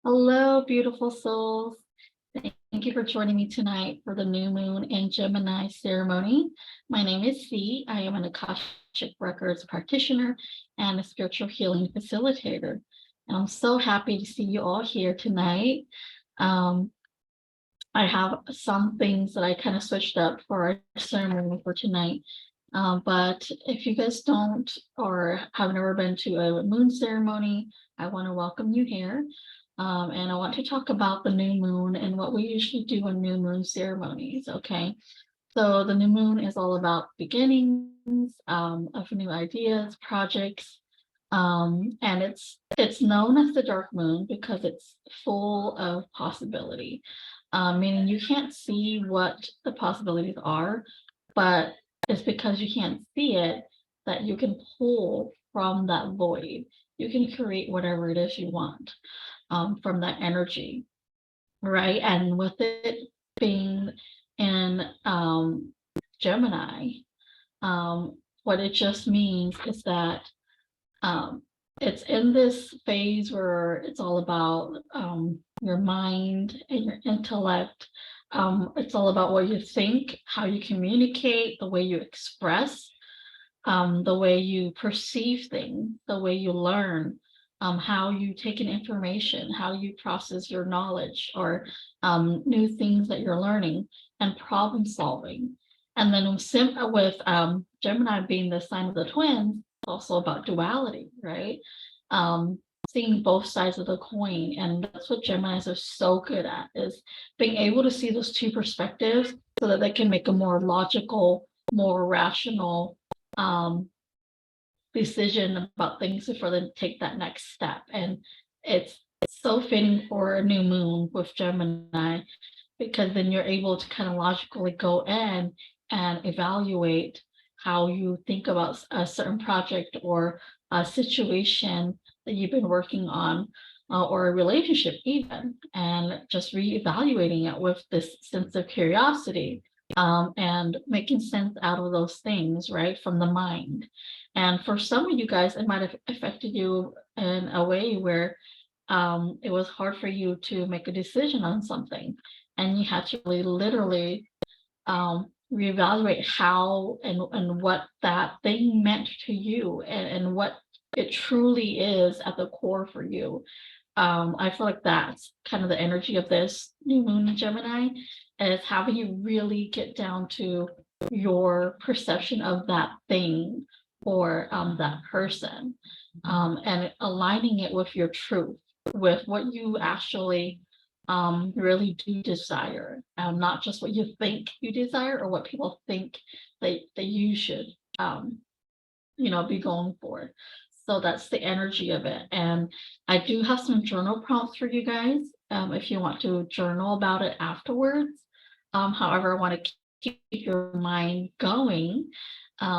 Hello, beautiful souls. Thank you for joining me tonight for the new moon and Gemini ceremony. My name is C. I am an Akashic Records practitioner and a spiritual healing facilitator. And I'm so happy to see you all here tonight. Um, I have some things that I kind of switched up for our ceremony for tonight. But if you guys don't or have never been to a moon ceremony, I want to welcome you here. And I want to talk about the new moon and what we usually do in new moon ceremonies. Okay. So the new moon is all about beginnings of new ideas, projects, and it's known as the dark moon because it's full of possibility, meaning you can't see what the possibilities are, but it's because you can't see it that you can pull from that void. You can create whatever it is you want from that energy, right? And with it being in Gemini, what it just means is that um, it's in this phase where it's all about your mind and your intellect. It's all about what you think, how you communicate, the way you express, the way you perceive things, the way you learn, how you take in information, how you process your knowledge or new things that you're learning, and problem solving. And then with Gemini being the sign of the twins, it's also about duality, right? Um, Seeing both sides of the coin. And that's what Geminis are so good at, is being able to see those two perspectives so that they can make a more logical, more rational um, decision about things for them to take that next step. And it's so fitting for a new moon with Gemini because then you're able to kind of logically go in and evaluate how you think about a certain project or a situation that you've been working on, or a relationship even, and just reevaluating it with this sense of curiosity, and making sense out of those things, right, from the mind. And for some of you guys, it might have affected you in a way where it was hard for you to make a decision on something, and you had to really literally reevaluate how and what that thing meant to you, and what it truly is at the core for you. I feel like that's kind of the energy of this new moon in Gemini, is having you really get down to your perception of that thing or that person, and aligning it with your truth, with what you actually really do desire, not just what you think you desire or what people think that you should um, be going for. So that's the energy of it. And I do have some journal prompts for you guys, if you want to journal about it afterwards. However, I want to keep your mind going,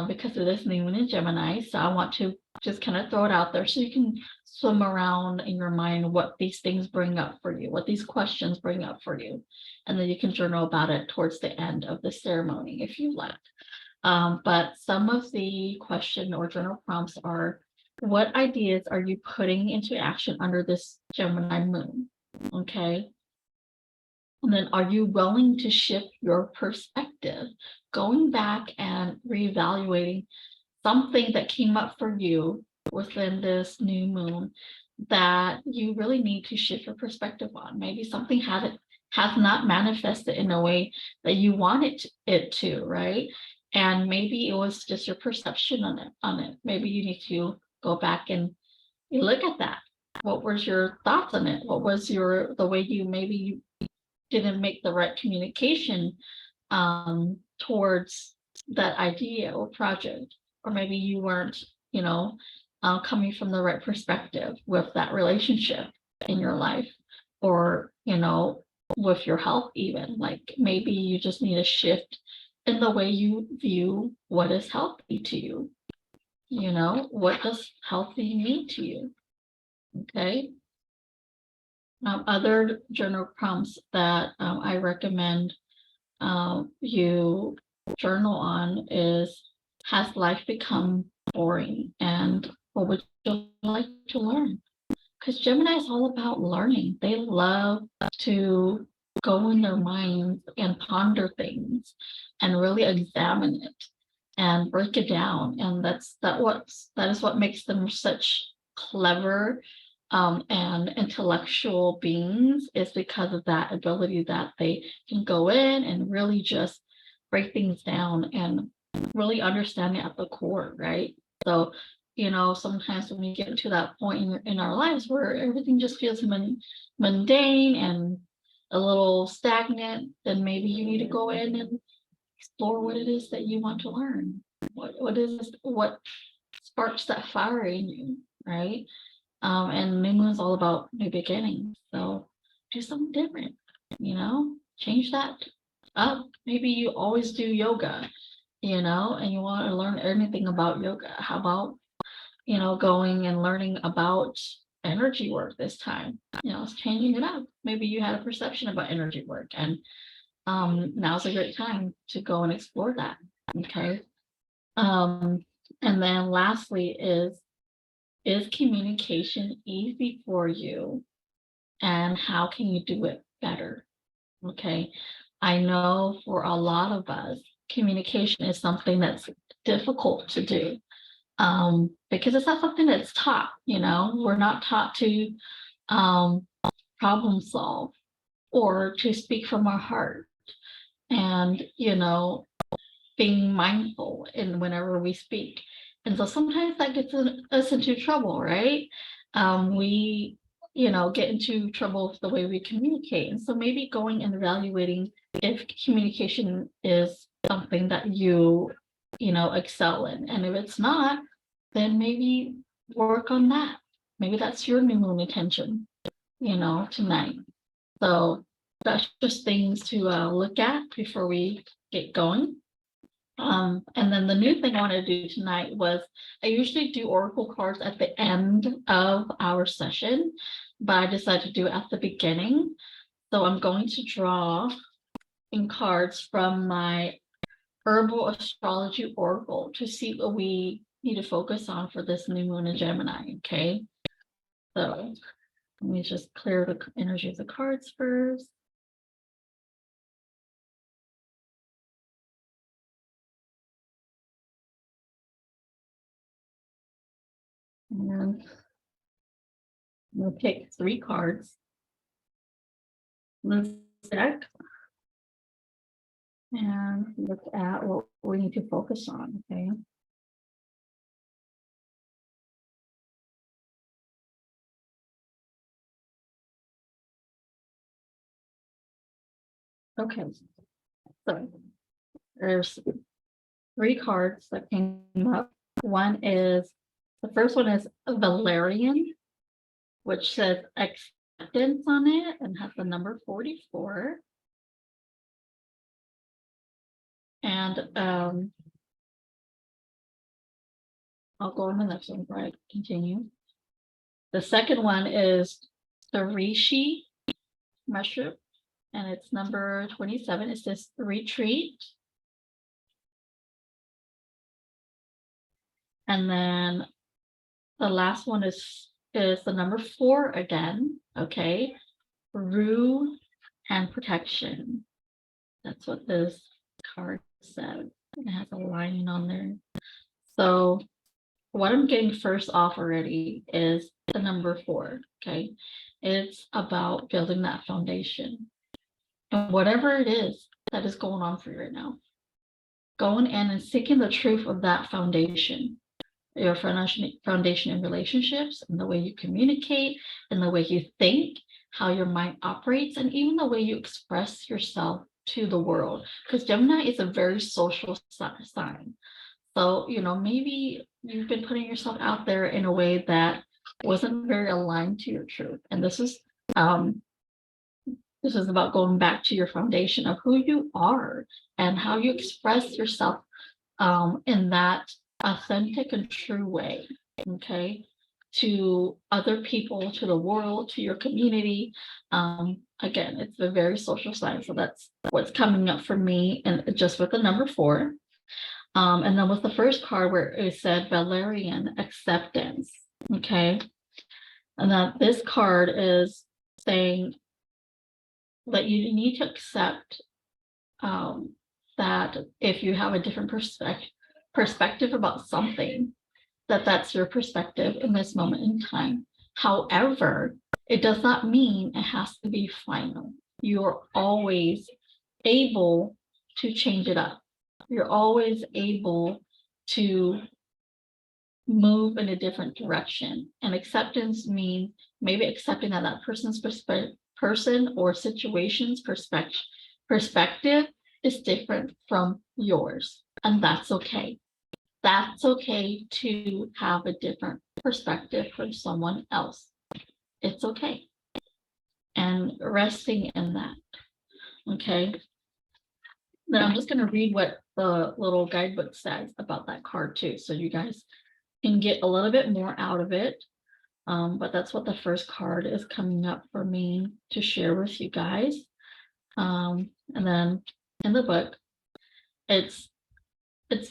because it is new moon in Gemini. So I want to just kind of throw it out there so you can swim around in your mind what these things bring up for you, what these questions bring up for you. And then you can journal about it towards the end of the ceremony if you like. But some of the question or journal prompts are: what ideas are you putting into action under this Gemini moon? Okay. And then, are you willing to shift your perspective, going back and reevaluating something that came up for you within this new moon that you really need to shift your perspective on? Maybe something has not manifested in a way that you wanted it to, right? And maybe it was just your perception on it. Maybe you need to go back and look at that. What was your thoughts on it? What was the way you didn't make the right communication towards that idea or project, or maybe you weren't, coming from the right perspective with that relationship in your life, or with your health, even like maybe you just need a shift in the way you view what is healthy to you. What does healthy mean to you? Okay. Other journal prompts that I recommend you journal on is: has life become boring, and what would you like to learn? because Gemini is all about learning. They love to go in their minds and ponder things and really examine it and break it down. And that is what makes them such clever and intellectual beings, is because of that ability that they can go in and really just break things down and really understand it at the core, right? So, sometimes when we get to that point in our lives where everything just feels mundane and a little stagnant, then maybe you need to go in and explore what it is that you want to learn. What sparks that fire in you, right? And New Moon is all about new beginnings. So do something different, change that up. Maybe you always do yoga, and you want to learn anything about yoga. How about, going and learning about energy work this time? It's changing it up. Maybe you had a perception about energy work, and now's a great time to go and explore that. Okay. And then lastly is communication easy for you, and how can you do it better? Okay. I know for a lot of us, communication is something that's difficult to do, because it's not something that's taught. We're not taught to um, problem solve or to speak from our heart, and being mindful in whenever we speak. And so sometimes that gets us into trouble, right? We, get into trouble with the way we communicate. And so maybe going and evaluating if communication is something that you excel in. And if it's not, then maybe work on that. Maybe that's your new moon intention, tonight. So that's just things to look at before we get going. And then the new thing I wanted to do tonight was, I usually do oracle cards at the end of our session, but I decided to do it at the beginning. So I'm going to draw in cards from my herbal astrology oracle to see what we need to focus on for this new moon in Gemini. Okay. So let me just clear the energy of the cards first. And we'll pick 3 cards. Let's deck and look at what we need to focus on. Okay. Okay. So there's 3 cards that came up. The first one is Valerian, which says acceptance on it and has the number 44. And I'll go on the next one, right? Continue. The second one is the Rishi mushroom, and it's number 27. It says retreat. And then the last one is the number 4 again. Okay. Rue and protection. That's what this card says. It has a lining on there. So what I'm getting first off already is the number 4. Okay. It's about building that foundation. And whatever it is that is going on for you right now, going in and seeking the truth of that foundation. Your foundation in relationships, and the way you communicate, and the way you think, how your mind operates, and even the way you express yourself to the world. Because Gemini is a very social sign. So, maybe you've been putting yourself out there in a way that wasn't very aligned to your truth. And this is about going back to your foundation of who you are and how you express yourself in that authentic and true way, okay, to other people, to the world, to your community. Again, it's a very social sign, so that's what's coming up for me, and just with the number 4. And then with the first card where it said Valerian acceptance, okay, And that this card is saying that you need to accept that if you have a different perspective about something, that's your perspective in this moment in time. However, it does not mean it has to be final. You're always able to change it up. You're always able to move in a different direction. And acceptance means maybe accepting that person's person or situation's perspective is different from yours. And that's okay. That's okay to have a different perspective from someone else. It's okay. And resting in that. Okay. Then I'm just going to read what the little guidebook says about that card too. So you guys can get a little bit more out of it. But that's what the first card is coming up for me to share with you guys. And then in the book, its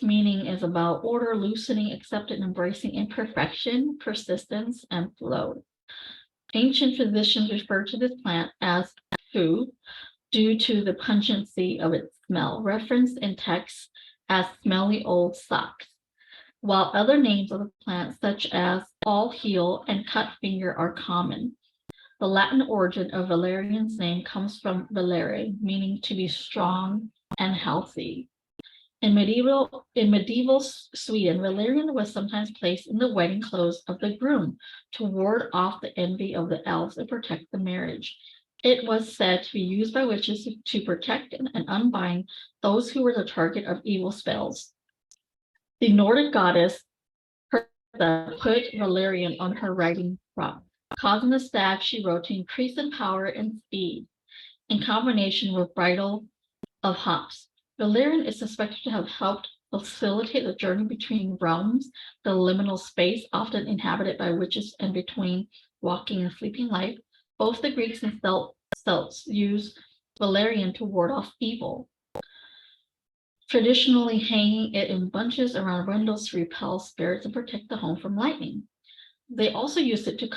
meaning is about order, loosening, accepting, embracing imperfection, persistence, and flow. Ancient physicians refer to this plant as food due to the pungency of its smell, referenced in texts as smelly old socks, while other names of the plant, such as all heel and cut finger, are common. The Latin origin of valerian's name comes from valere, meaning to be strong and healthy. In medieval Sweden, valerian was sometimes placed in the wedding clothes of the groom to ward off the envy of the elves and protect the marriage. It was said to be used by witches to protect and unbind those who were the target of evil spells. The Nordic goddess Hertha put valerian on her riding crop, causing the staff she rode to increase in power and speed, in combination with bridle of hops. Valerian is suspected to have helped facilitate the journey between realms, the liminal space often inhabited by witches and between walking and sleeping life. Both the Greeks and Celts used valerian to ward off evil, traditionally hanging it in bunches around windows to repel spirits and protect the home from lightning. They also used it to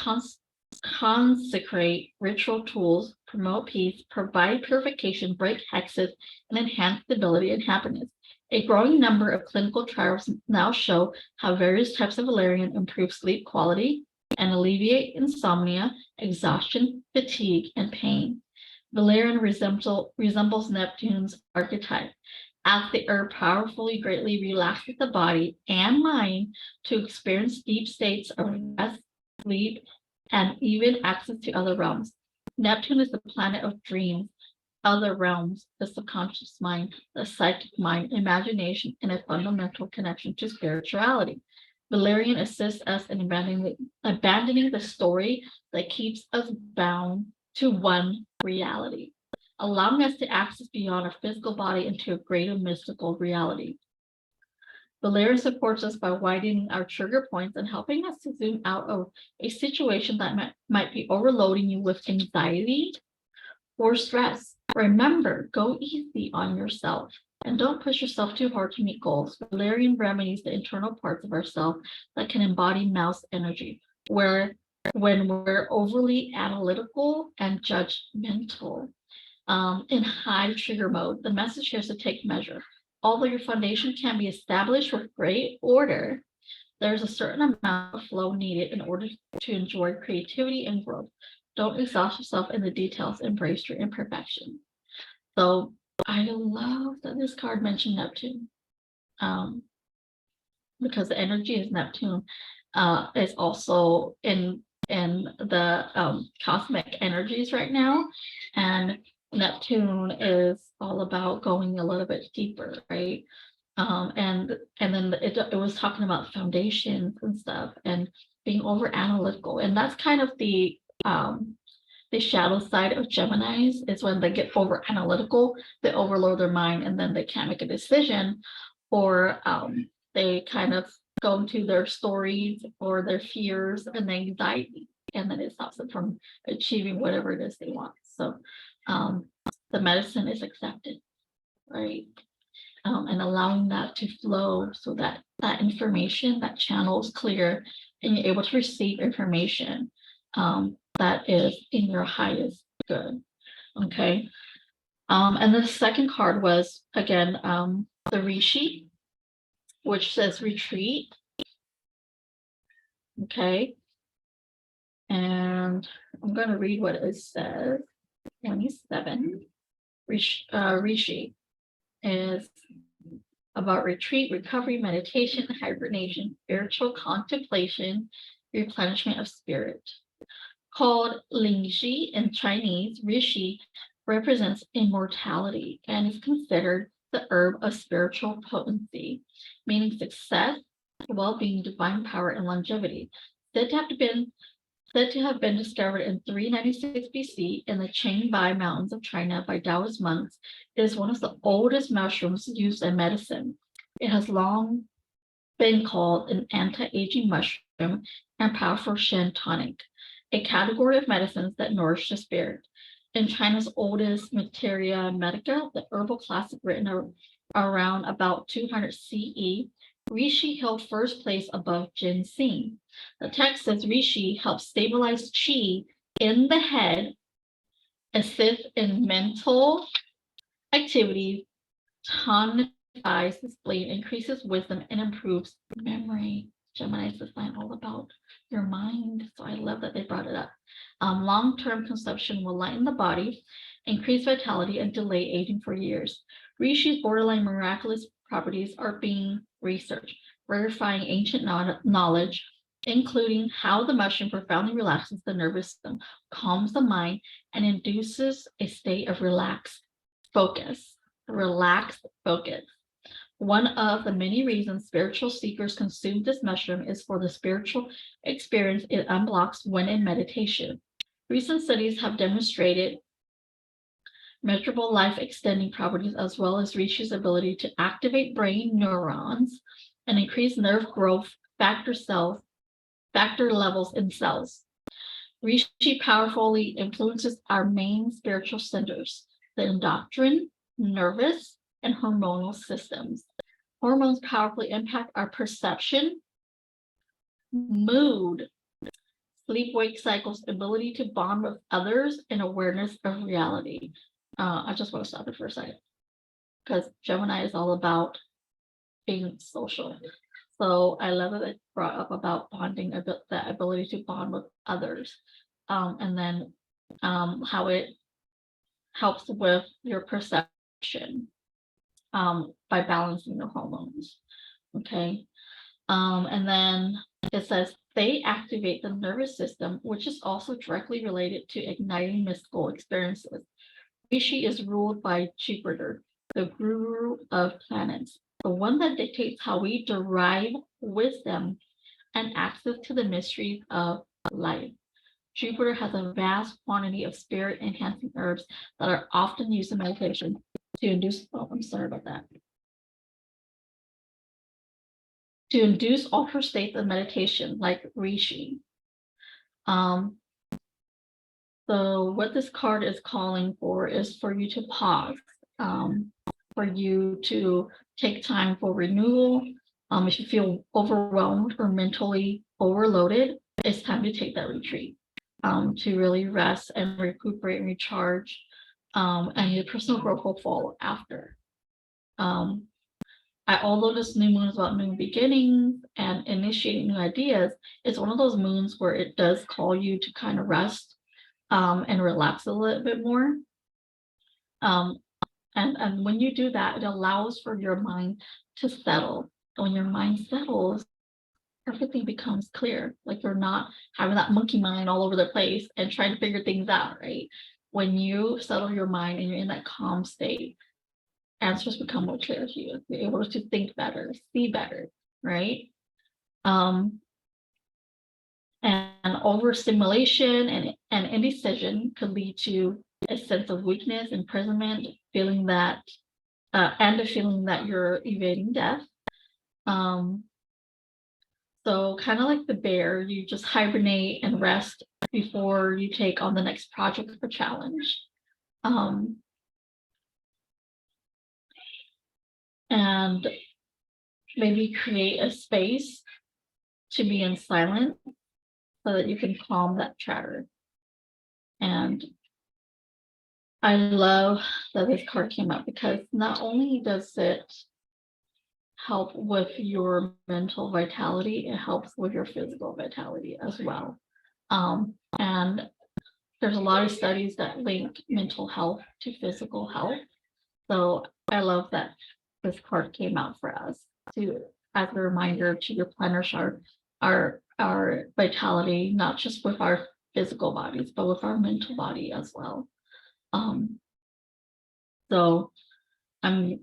consecrate ritual tools, promote peace, provide purification, break hexes, and enhance stability and happiness. A growing number of clinical trials now show how various types of valerian improve sleep quality and alleviate insomnia, exhaustion, fatigue, and pain. Valerian resembles Neptune's archetype, as the herb powerfully greatly relaxes the body and mind to experience deep states of rest, sleep, and even access to other realms. Neptune is the planet of dreams, other realms, the subconscious mind, the psychic mind, imagination, and a fundamental connection to spirituality. Valerian assists us in abandoning the story that keeps us bound to one reality, allowing us to access beyond our physical body into a greater mystical reality. Valerian supports us by widening our trigger points and helping us to zoom out of a situation that might be overloading you with anxiety or stress. Remember, go easy on yourself and don't push yourself too hard to meet goals. Valerian remedies the internal parts of ourselves that can embody mouse energy, where when we're overly analytical and judgmental, in high trigger mode, the message here is to take measure. Although your foundation can be established with great order, there's a certain amount of flow needed in order to enjoy creativity and growth. Don't exhaust yourself in the details. Embrace your imperfection. So I love that this card mentioned Neptune, because the energy is Neptune is also in the cosmic energies right now, and Neptune is all about going a little bit deeper, right? And then it was talking about foundations and stuff and being over analytical, and that's kind of the shadow side of Geminis, is when they get over analytical, they overload their mind, and then they can't make a decision, or they kind of go into their stories or their fears and anxiety, and then it stops them from achieving whatever it is they want. So the medicine is accepted, right? And allowing that to flow so that information, that channel is clear and you're able to receive information that is in your highest good. Okay. And the second card was again the Rishi, which says retreat. Okay. And I'm going to read what it says. 27. Rishi is about retreat, recovery, meditation, hibernation, spiritual contemplation, replenishment of spirit. Called Lingxi in Chinese, Rishi represents immortality and is considered the herb of spiritual potency, meaning success, well-being, divine power, and longevity. Said to have been discovered in 396 BC in the Qingbai Mountains of China by Taoist monks, it is one of the oldest mushrooms used in medicine. It has long been called an anti-aging mushroom and powerful Shen tonic, a category of medicines that nourish the spirit. In China's oldest Materia Medica, the herbal classic written around about 200 CE, Reishi held first place above ginseng. The text says Reishi helps stabilize qi in the head, assist in mental activity, tonifies the spleen, increases wisdom, and improves memory. Gemini is the sign all about your mind, so I love that they brought it up. Long-term consumption will lighten the body, increase vitality, and delay aging for years. Rishi's borderline miraculous properties are being researched, verifying ancient knowledge, including how the mushroom profoundly relaxes the nervous system, calms the mind, and induces a state of relaxed focus. One of the many reasons spiritual seekers consume this mushroom is for the spiritual experience it unblocks when in meditation. Recent studies have demonstrated measurable life extending properties as well as Rishi's ability to activate brain neurons and increase nerve growth factor levels in cells. Rishi powerfully influences our main spiritual centers, the endocrine, nervous, and hormonal systems. Hormones powerfully impact our perception, mood, sleep-wake cycles, ability to bond with others, and awareness of reality. I just want to stop it for a second because Gemini is all about being social. So I love that it brought up about bonding, the ability to bond with others, and then how it helps with your perception by balancing the hormones. Okay. And then it says they activate the nervous system, which is also directly related to igniting mystical experiences. Rishi is ruled by Jupiter, the guru of planets, the one that dictates how we derive wisdom and access to the mysteries of life. Jupiter has a vast quantity of spirit enhancing herbs that are often used in meditation to induce, I'm sorry about that. To induce altered states of meditation like Rishi. So what this card is calling for is for you to pause, for you to take time for renewal. If you feel overwhelmed or mentally overloaded, it's time to take that retreat, to really rest and recuperate and recharge, and your personal growth will follow after. Although this new moon is about new beginnings and initiating new ideas, it's one of those moons where it does call you to kind of rest and relax a little bit more. And when you do that, it allows for your mind to settle. And when your mind settles, everything becomes clear. Like you're not having that monkey mind all over the place and trying to figure things out, right? When you settle your mind and you're in that calm state, answers become more clear to you. You're able to think better, see better, right? And overstimulation and indecision could lead to a sense of weakness, imprisonment, feeling that, and a feeling that you're evading death. So kind of like the bear, you just hibernate and rest before you take on the next project or challenge. And maybe create a space to be in silence so that you can calm that chatter. And I love that this card came up because not only does it help with your mental vitality, it helps with your physical vitality as well. And there's a lot of studies that link mental health to physical health. So I love that this card came out for us to as a reminder to replenish our vitality, not just with our physical bodies, but with our mental body as well. So I'm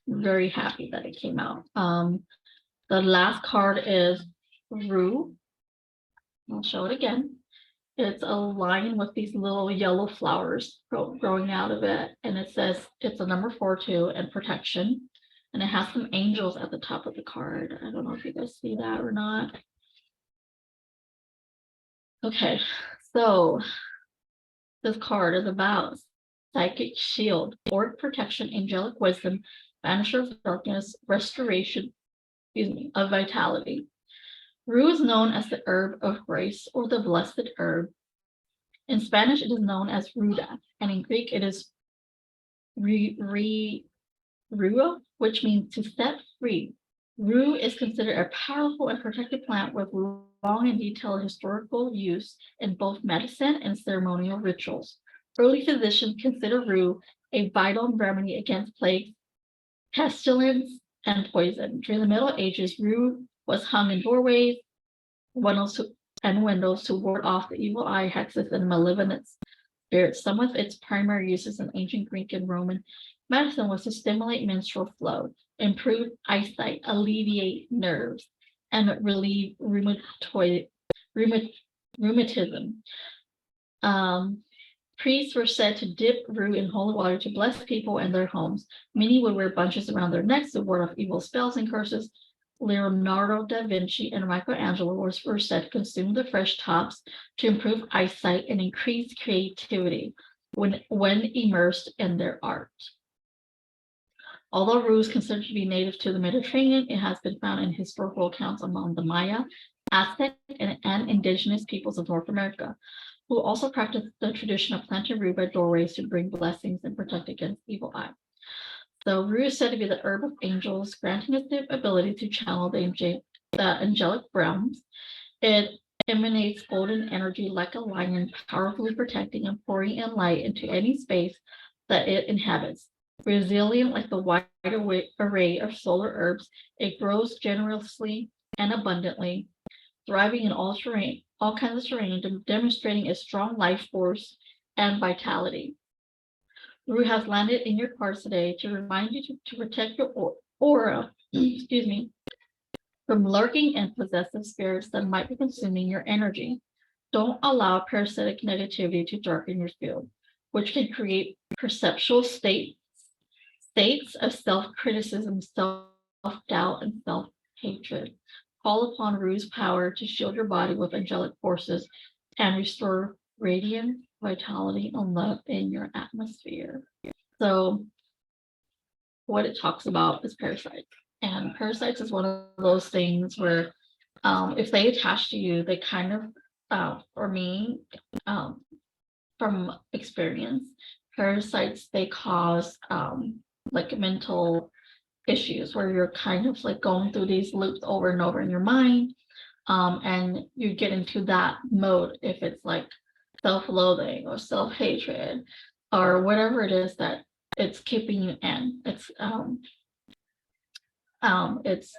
very happy that it came out. The last card is Rue. I'll show it again. It's a lion with these little yellow flowers growing out of it. And it says it's a number 4 too, and protection. And it has some angels at the top of the card. I don't know if you guys see that or not. Okay, so this card is about psychic shield, auric protection, angelic wisdom, banisher of darkness, restoration, of vitality. Rue is known as the herb of grace or the blessed herb. In Spanish, it is known as ruda, and in Greek, it is rua, which means to set free. Rue is considered a powerful and protected plant with long and detailed historical use in both medicine and ceremonial rituals. Early physicians consider rue a vital remedy against plague, pestilence, and poison. During the Middle Ages, rue was hung in doorways, windows to ward off the evil eye, hexes, and malevolent spirits. Some of its primary uses in ancient Greek and Roman medicine was to stimulate menstrual flow, improve eyesight, alleviate nerves, and relieve rheumatism. Priests were said to dip rue in holy water to bless people and their homes. Many would wear bunches around their necks to ward off evil spells and curses. Leonardo da Vinci and Michelangelo were said to consume the fresh tops to improve eyesight and increase creativity when immersed in their art. Although rue is considered to be native to the Mediterranean, it has been found in historical accounts among the Maya, Aztec, and indigenous peoples of North America, who also practiced the tradition of planting rue by doorways to bring blessings and protect against evil eye. So rue is said to be the herb of angels, granting us the ability to channel the angelic realms. It emanates golden energy like a lion, powerfully protecting and pouring in light into any space that it inhabits. Resilient like the wide array of solar herbs, it grows generously and abundantly, thriving in all kinds of terrain, demonstrating a strong life force and vitality. Rue has landed in your cards today to remind you to protect your aura, from lurking and possessive spirits that might be consuming your energy. Don't allow parasitic negativity to darken your field, which can create perceptual states of self-criticism, self-doubt, and self-hatred. Call upon Rue's power to shield your body with angelic forces and restore radiance, vitality, and love in your atmosphere. So what it talks about is parasites. And parasites is one of those things where if they attach to you, they kind of, for me, from experience, parasites, they cause like mental issues where you're kind of like going through these loops over and over in your mind. And you get into that mode if it's like self-loathing or self-hatred or whatever it is that it's keeping you in.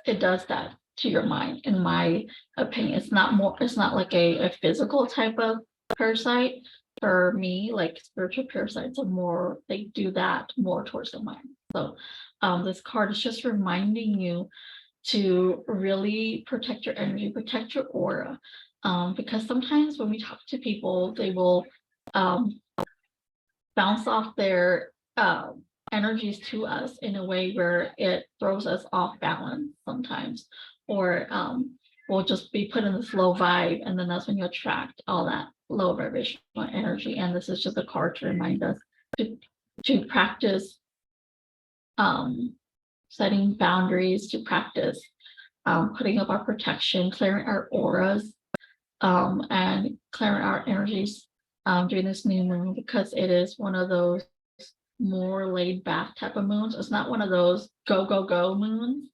It does that to your mind, in my opinion. It's not like a physical type of parasite. For me, like spiritual parasites are more, they do that more towards the mind. So this card is just reminding you to really protect your energy, protect your aura. Because sometimes when we talk to people, they will bounce off their energies to us in a way where it throws us off balance sometimes, or we'll just be put in this low vibe, and then that's when you attract all that low vibrational energy. And this is just a card to remind us to practice setting boundaries, to practice putting up our protection, clearing our auras, and clearing our energies during this new moon, because it is one of those more laid back type of moons. It's not one of those go, go, go moons.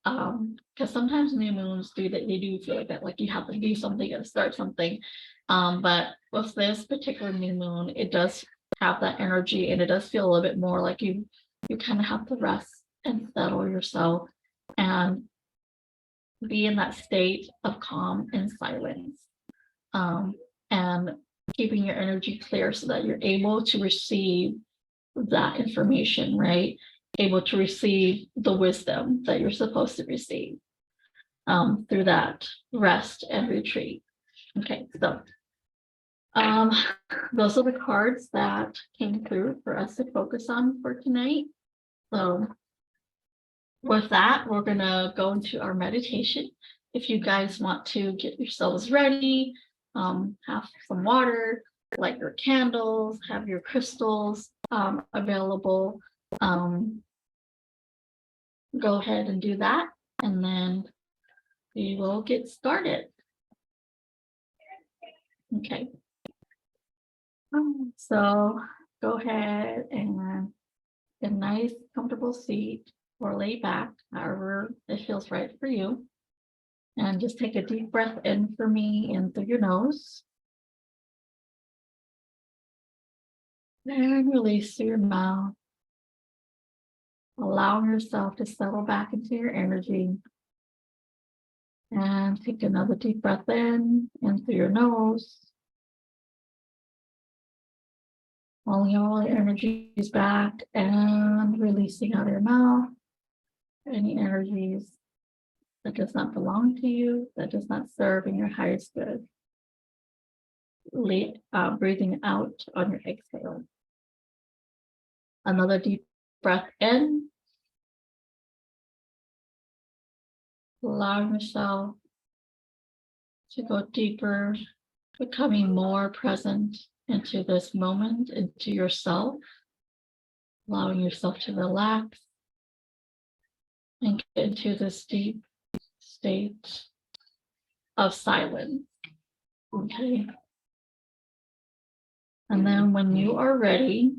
Because sometimes new moons do that, they do feel like that, like you have to do something and start something. But with this particular new moon, it does have that energy, and it does feel a little bit more like you kind of have to rest and settle yourself and be in that state of calm and silence. And keeping your energy clear so that you're able to receive that information, right? Able to receive the wisdom that you're supposed to receive through that rest and retreat. Okay, so um, those are the cards that came through for us to focus on for tonight. So with that, we're gonna go into our meditation. If you guys want to get yourselves ready, have some water, light your candles, have your crystals available, go ahead and do that, and then we will get started. Okay. So go ahead and get a nice, comfortable seat or lay back, however it feels right for you. And just take a deep breath in for me, in through your nose. And release through your mouth, allowing yourself to settle back into your energy. And take another deep breath in through your nose. Pulling all the energies back and releasing out of your mouth any energies that does not belong to you, that does not serve in your highest good. Breathing out on your exhale. Another deep breath in, allowing yourself to go deeper, becoming more present into this moment, into yourself, allowing yourself to relax and get into this deep state of silence. Okay. And then when you are ready,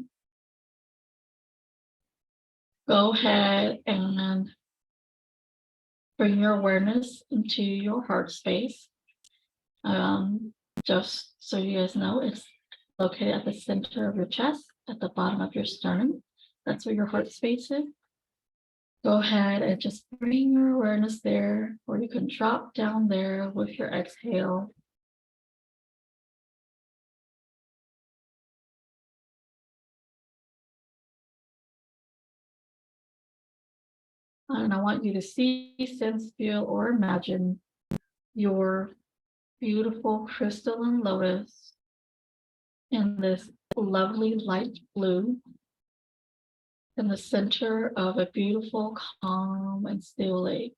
go ahead and bring your awareness into your heart space. Just so you guys know, it's located at the center of your chest, at the bottom of your sternum. That's where your heart space is. Go ahead and just bring your awareness there, or you can drop down there with your exhale. And I want you to see, sense, feel, or imagine your beautiful crystalline lotus in this lovely light blue in the center of a beautiful, calm, and still lake.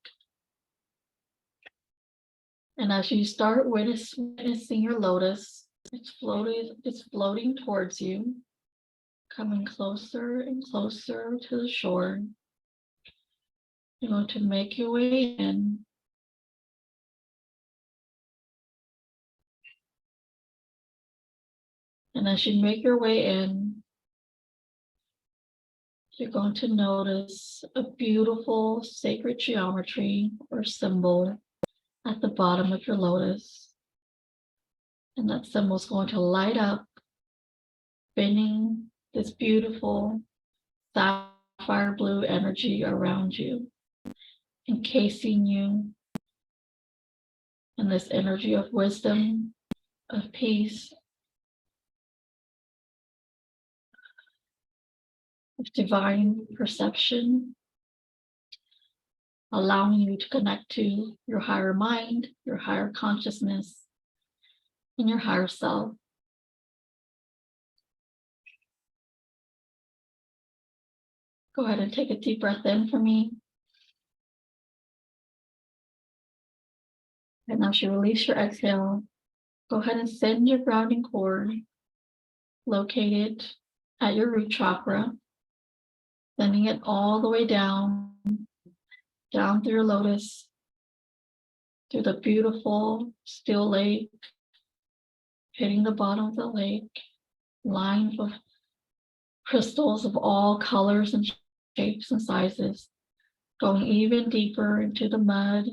And as you start witnessing your lotus, it's floating towards you, coming closer and closer to the shore. You're going to make your way in. And as you make your way in, you're going to notice a beautiful sacred geometry or symbol at the bottom of your lotus. And that symbol is going to light up, spinning this beautiful sapphire blue energy around you, encasing you in this energy of wisdom, of peace, of divine perception, allowing you to connect to your higher mind, your higher consciousness, and your higher self. Go ahead and take a deep breath in for me. And as you release your exhale, go ahead and send your grounding cord located at your root chakra, sending it all the way down through your lotus, through the beautiful still lake, hitting the bottom of the lake, lined with crystals of all colors and shapes and sizes, going even deeper into the mud,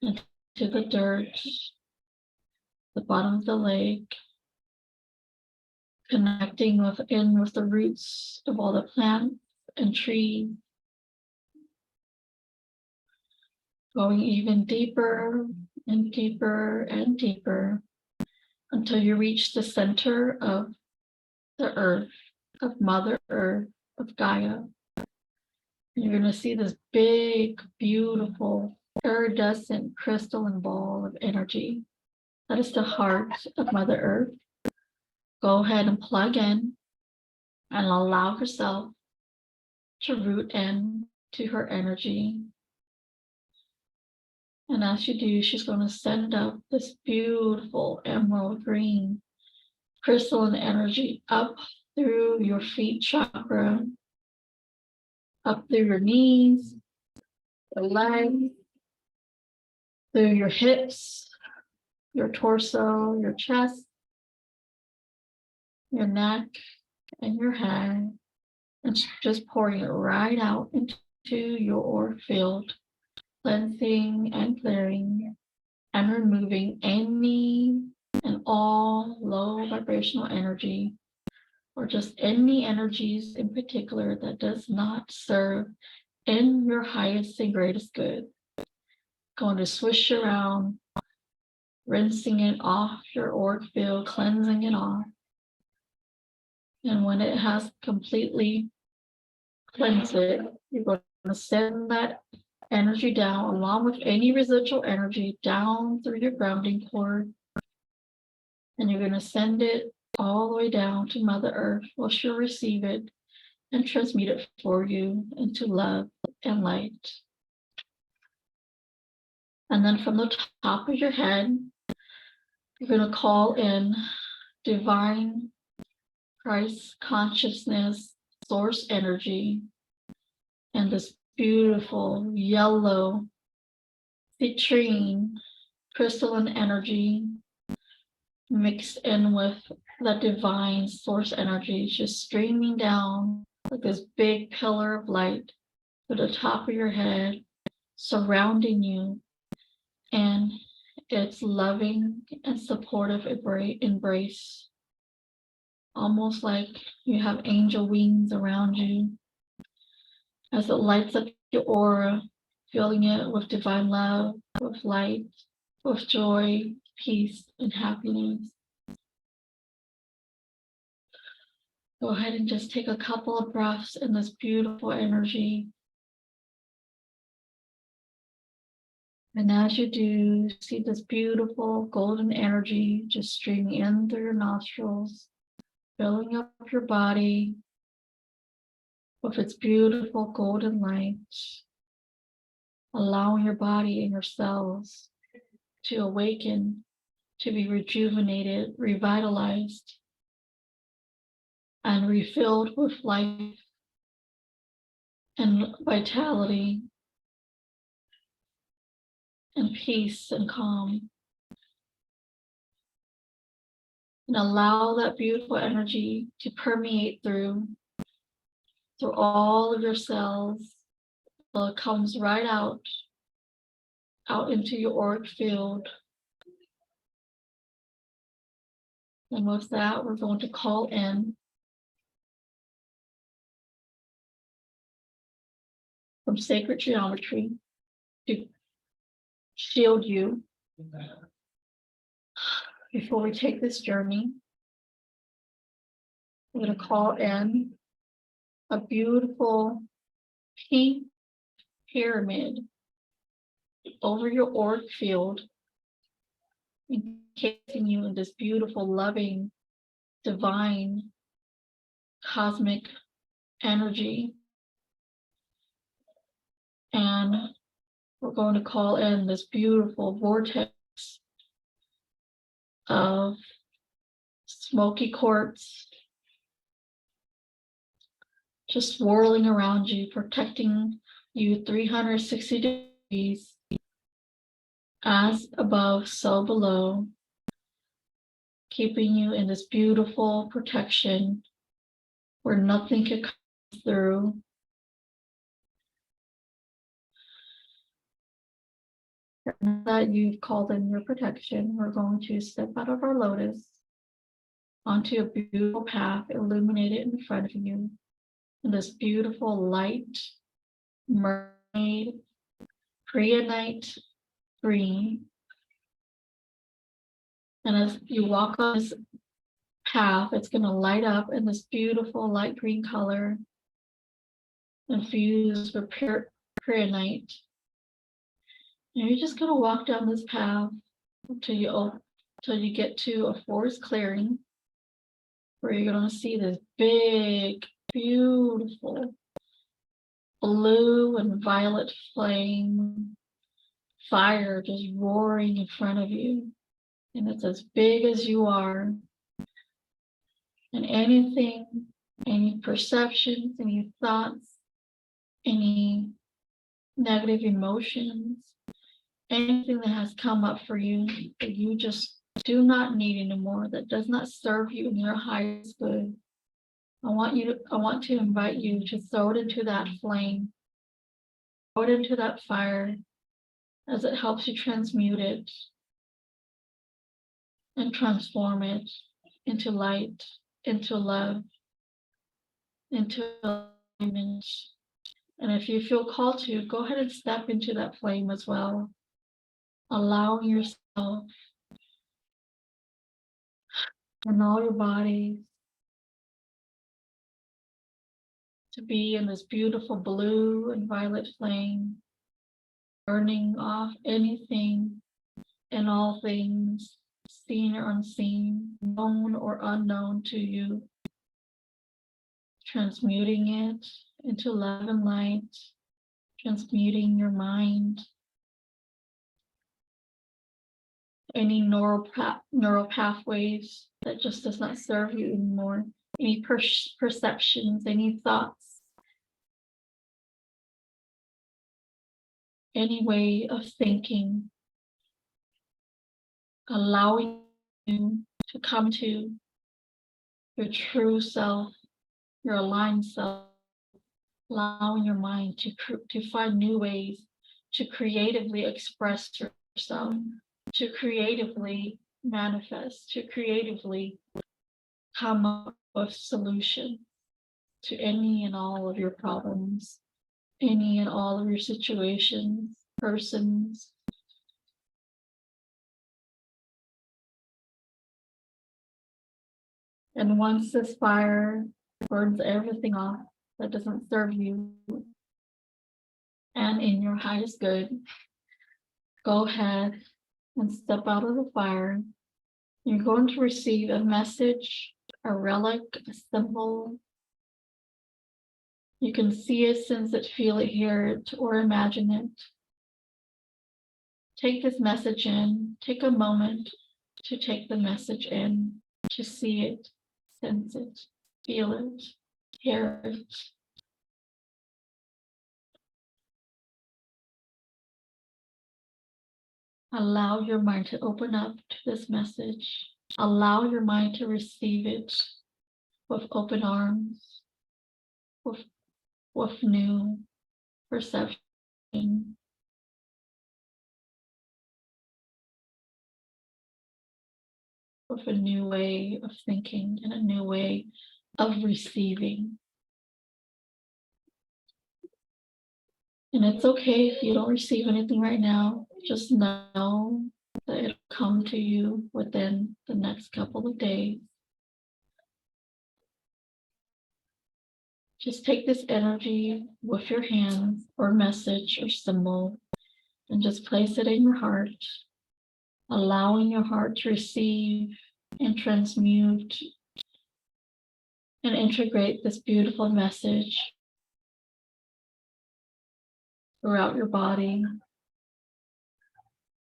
into the dirt, the bottom of the lake, connecting with the roots of all the plants and trees, going even deeper and deeper and deeper until you reach the center of the earth, of Mother Earth, of Gaia. You're going to see this big, beautiful, iridescent crystalline ball of energy. That is the heart of Mother Earth. Go ahead and plug in and allow yourself to root in to her energy. And as you do, she's going to send up this beautiful emerald green crystalline energy up through your feet chakra, up through your knees, your legs, through your hips, your torso, your chest, your neck, and your head. And just pouring it right out into your auric field, cleansing and clearing and removing any and all low vibrational energy, or just any energies in particular that does not serve in your highest and greatest good. Going to swish around, rinsing it off your auric field, cleansing it off. And when it has completely cleansed it, you're going to send that energy down along with any residual energy down through your grounding cord. And you're going to send it all the way down to Mother Earth, where she'll receive it and transmute it for you into love and light. And then from the top of your head, you're going to call in divine Christ consciousness, source energy, and this beautiful yellow citrine crystalline energy mixed in with the divine source energy, just streaming down like this big pillar of light to the top of your head, surrounding you, and its loving and supportive embrace, almost like you have angel wings around you, as it lights up your aura, filling it with divine love, with light, with joy, peace, and happiness. Go ahead and just take a couple of breaths in this beautiful energy. And as you do, see this beautiful golden energy just streaming in through your nostrils, filling up your body with its beautiful golden light, allowing your body and your cells to awaken, to be rejuvenated, revitalized, and refilled with life and vitality and peace and calm. And allow that beautiful energy to permeate through all of your cells until it comes right out into your auric field. And with that, we're going to call in from sacred geometry to shield you before we take this journey. We're going to call in a beautiful pink pyramid over your auric field, encasing you in this beautiful, loving, divine, cosmic energy. And we're going to call in this beautiful vortex of smoky quartz, just swirling around you, protecting you 360 degrees, as above, so below. keeping you in this beautiful protection where nothing can come through. Now that you've called in your protection, we're going to step out of our lotus onto a beautiful path illuminated in front of you in this beautiful light mermaid Priyanite green. And as you walk on this path, it's going to light up in this beautiful light green color infused with Priyanite. And you're just going to walk down this path until you get to a forest clearing where you're going to see this big, beautiful blue and violet flame fire just roaring in front of you. And it's as big as you are. And anything, any perceptions, any thoughts, any negative emotions, anything that has come up for you that you just do not need anymore, that does not serve you in your highest good, I want to invite you to throw it into that flame, throw it into that fire, as it helps you transmute it and transform it into light, into love, into alignment. And if you feel called to, go ahead and step into that flame as well, allowing yourself and all your bodies to be in this beautiful blue and violet flame, burning off anything and all things, seen or unseen, known or unknown to you, transmuting it into love and light, transmuting your mind, any neural pathways that just does not serve you anymore, any perceptions, any thoughts, any way of thinking, allowing you to come to your true self, your aligned self, allowing your mind to find new ways to creatively express yourself, to creatively manifest, to creatively come up with solutions to any and all of your problems, any and all of your situations, persons. And once this fire burns everything off that doesn't serve you and in your highest good, go ahead and step out of the fire. You're going to receive a message, a relic, a symbol. You can see it, sense it, feel it, hear it, or imagine it. Take this message in. Take a moment to take the message in, to see it, sense it, feel it, hear it. Allow your mind to open up to this message. Allow your mind to receive it with open arms, with new perception, with a new way of thinking and a new way of receiving. And it's okay if you don't receive anything right now. Just know that it'll come to you within the next couple of days. Just take this energy with your hands or message or symbol and just place it in your heart, allowing your heart to receive and transmute and integrate this beautiful message throughout your body,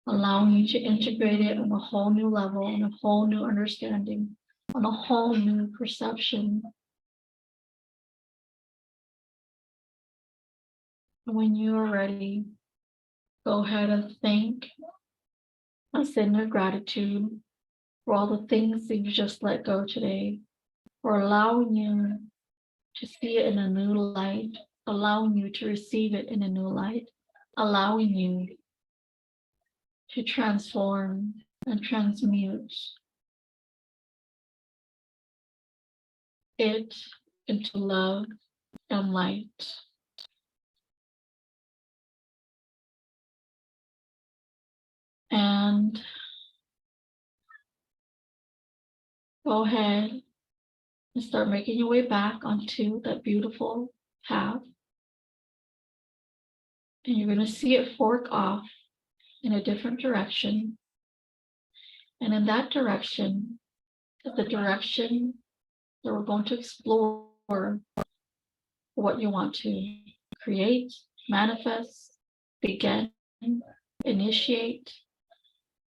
allowing you to integrate it on a whole new level, on a whole new understanding, on a whole new perception. When you are ready, go ahead and thank and send your gratitude for all the things that you just let go today, for allowing you to see it in a new light, allowing you to receive it in a new light, allowing you to transform and transmute it into love and light. And go ahead and start making your way back onto that beautiful path. And you're going to see it fork off in a different direction. And in that direction is the direction that we're going to explore what you want to create, manifest, begin, initiate.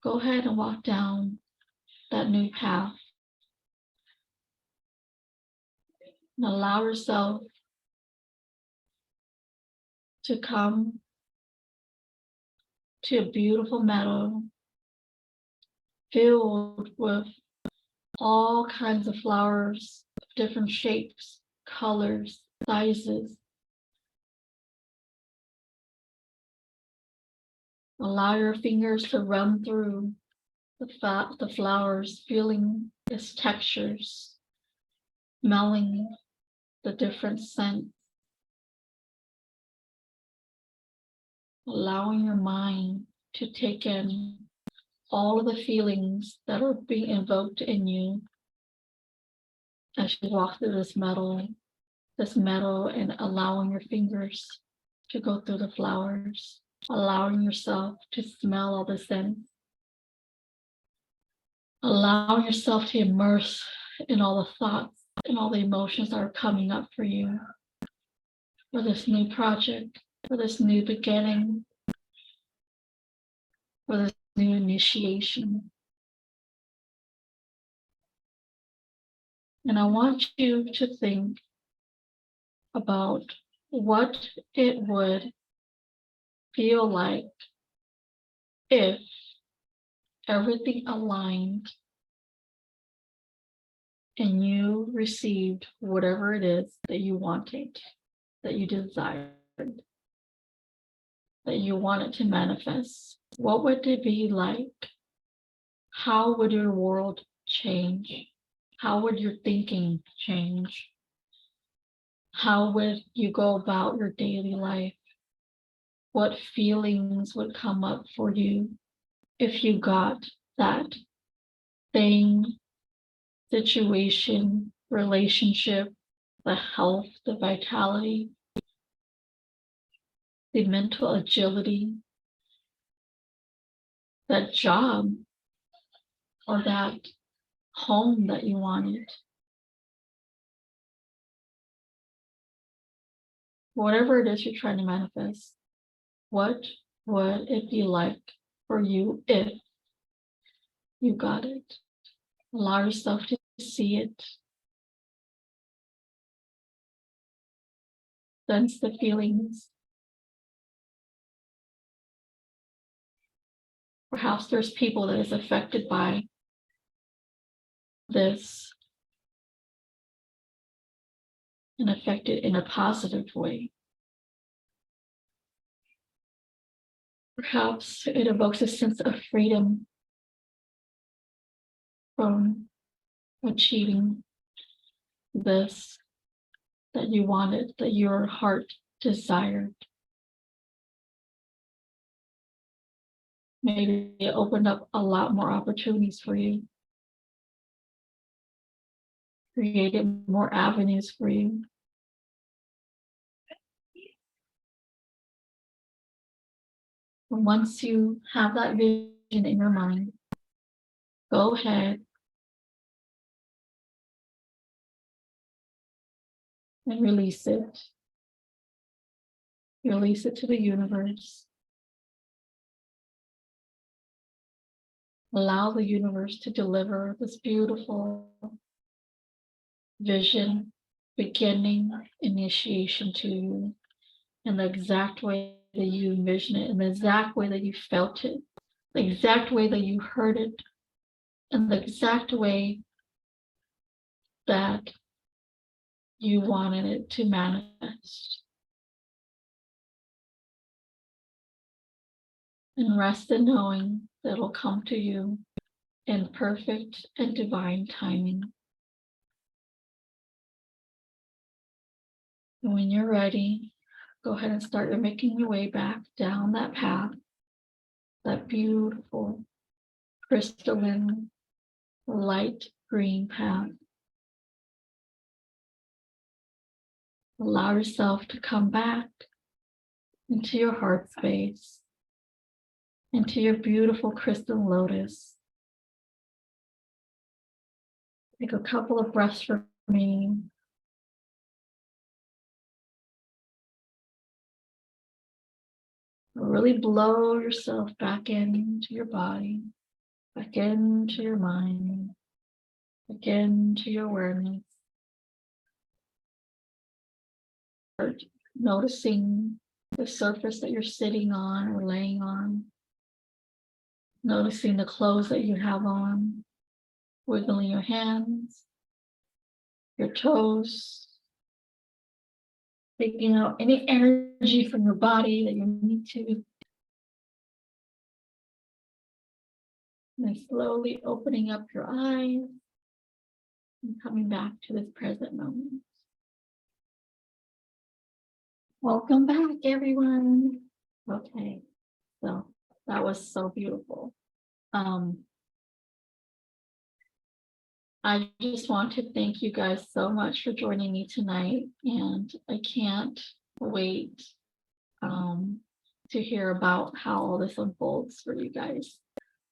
Go ahead and walk down that new path and allow yourself to come to a beautiful meadow filled with all kinds of flowers, different shapes, colors, sizes. Allow your fingers to run through the flowers, feeling its textures, smelling the different scents, allowing your mind to take in all of the feelings that are being invoked in you as you walk through this meadow, and allowing your fingers to go through the flowers, allowing yourself to smell all the scents, allowing yourself to immerse in all the thoughts and all the emotions that are coming up for you, for this new project, for this new beginning, for this new initiation. And I want you to think about what it would feel like if everything aligned and you received whatever it is that you wanted, that you desired, that you wanted to manifest. What would it be like? How would your world change? How would your thinking change? How would you go about your daily life? What feelings would come up for you if you got that thing, situation, relationship, the health, the vitality, the mental agility, that job, or that home that you wanted? Whatever it is you're trying to manifest, what would it be like for you if you got it? Allow yourself to see it, sense the feelings. Perhaps there's people that is affected by this and affected in a positive way. Perhaps it evokes a sense of freedom from achieving this that you wanted, that your heart desired. Maybe it opened up a lot more opportunities for you, created more avenues for you. And once you have that vision in your mind, go ahead and release it. Release it to the universe. Allow the universe to deliver this beautiful vision, beginning, initiation to you in the exact way that you envision it, in the exact way that you felt it, the exact way that you heard it. in the exact way that you wanted it to manifest. And rest in knowing that it'll come to you in perfect and divine timing. And when you're ready, go ahead and start making your way back down that path, that beautiful, crystalline, light green path. Allow yourself to come back into your heart space, into your beautiful crystal lotus. Take a couple of breaths for me. Really blow yourself back into your body, back into your mind, back into your awareness. Start noticing the surface that you're sitting on or laying on. Noticing the clothes that you have on, wiggling your hands, your toes, taking out any energy from your body that you need to. And slowly opening up your eyes and coming back to this present moment. Welcome back, everyone. Okay, so that was so beautiful. I just want to thank you guys so much for joining me tonight, and I can't wait to hear about how all this unfolds for you guys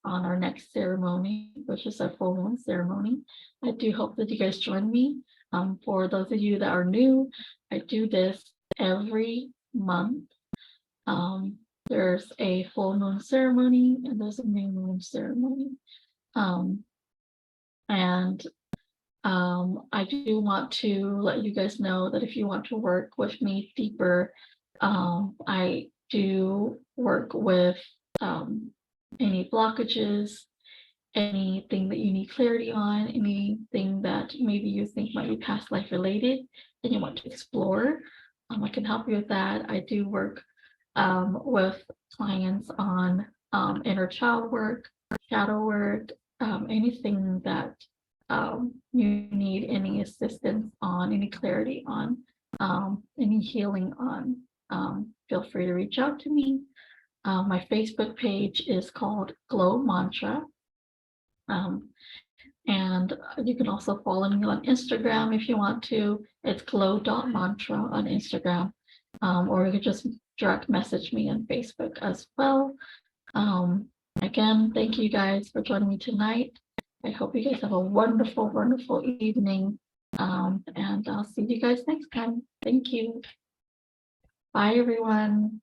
on our next ceremony, which is our full moon ceremony. I do hope that you guys join me. For those of you that are new, I do this every month. There's a full moon ceremony and there's a new moon ceremony. I do want to let you guys know that if you want to work with me deeper, I do work with any blockages, anything that you need clarity on, anything that maybe you think might be past life related and you want to explore. I can help you with that. I do work with clients on inner child work, shadow work, anything that you need any assistance on, any clarity on, any healing on, feel free to reach out to me. My Facebook page is called Glow Mantra. And you can also follow me on Instagram if you want to. It's glow.mantra on Instagram. Or you could just direct message me on Facebook as well. Again, thank you guys for joining me tonight. I hope you guys have a wonderful, wonderful evening. And I'll see you guys next time. Thank you. Bye, everyone.